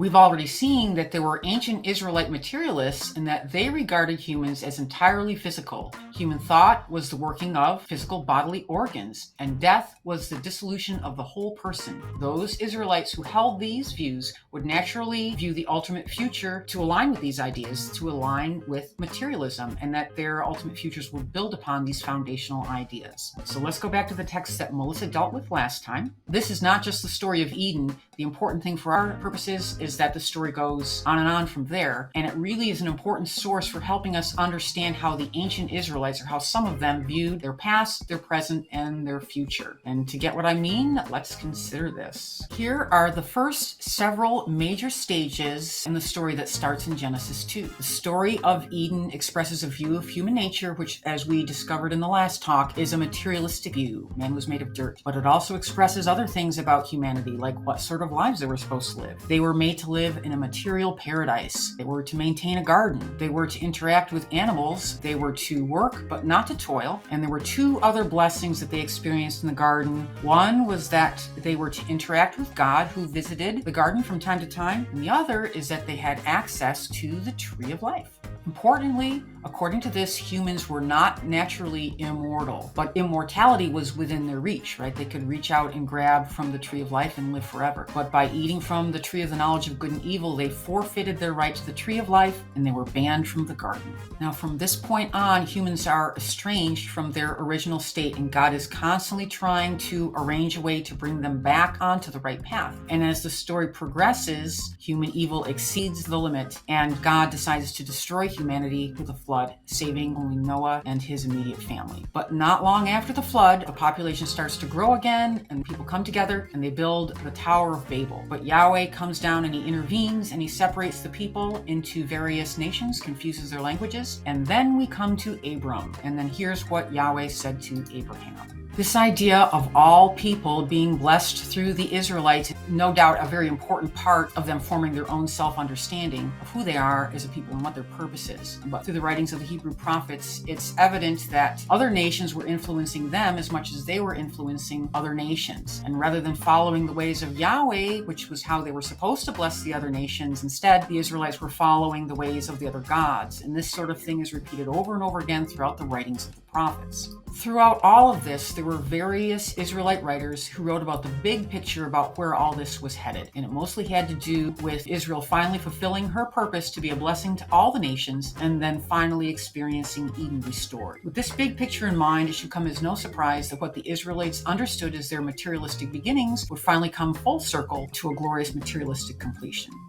We've already seen that there were ancient Israelite materialists and that they regarded humans as entirely physical. Human thought was the working of physical bodily organs, and death was the dissolution of the whole person. Those Israelites who held these views would naturally view the ultimate future to align with these ideas, to align with materialism, and that their ultimate futures would build upon these foundational ideas. So let's go back to the text that Melissa dealt with last time. This is not just the story of Eden. The important thing for our purposes is that the story goes on and on from there, and it really is an important source for helping us understand how the ancient Israelites, or how some of them, viewed their past, their present, and their future. And to get what I mean, let's consider this. Here are the first several major stages in the story that starts in Genesis 2. The story of Eden expresses a view of human nature, which, as we discovered in the last talk, is a materialistic view. Man was made of dirt. But it also expresses other things about humanity, like what sort of lives they were supposed to live. They were made to live in a material paradise. They were to maintain a garden. They were to interact with animals. They were to work, but not to toil. And there were two other blessings that they experienced in the garden. One was that they were to interact with God, who visited the garden from time to time. And the other is that they had access to the tree of life. Importantly, according to this, humans were not naturally immortal, but immortality was within their reach, right? They could reach out and grab from the tree of life and live forever. But by eating from the tree of the knowledge of good and evil, they forfeited their right to the tree of life, and they were banned from the garden. Now, from this point on, humans are estranged from their original state, and God is constantly trying to arrange a way to bring them back onto the right path. And as the story progresses, human evil exceeds the limit, and God decides to destroy humanity with a flood, saving only Noah and his immediate family. But not long after the flood, the population starts to grow again, and people come together and they build the Tower of Babel. But Yahweh comes down and he intervenes, and he separates the people into various nations, confuses their languages, and then we come to Abram. And then here's what Yahweh said to Abraham. This idea of all people being blessed through the Israelites, no doubt a very important part of them forming their own self-understanding of who they are as a people and what their purpose is. But through the writings of the Hebrew prophets, it's evident that other nations were influencing them as much as they were influencing other nations. And rather than following the ways of Yahweh, which was how they were supposed to bless the other nations, instead the Israelites were following the ways of the other gods. And this sort of thing is repeated over and over again throughout the writings of the prophets. Throughout all of this, there were various Israelite writers who wrote about the big picture about where all this was headed. And it mostly had to do with Israel finally fulfilling her purpose to be a blessing to all the nations, and then finally experiencing Eden restored. With this big picture in mind, it should come as no surprise that what the Israelites understood as their materialistic beginnings would finally come full circle to a glorious materialistic completion.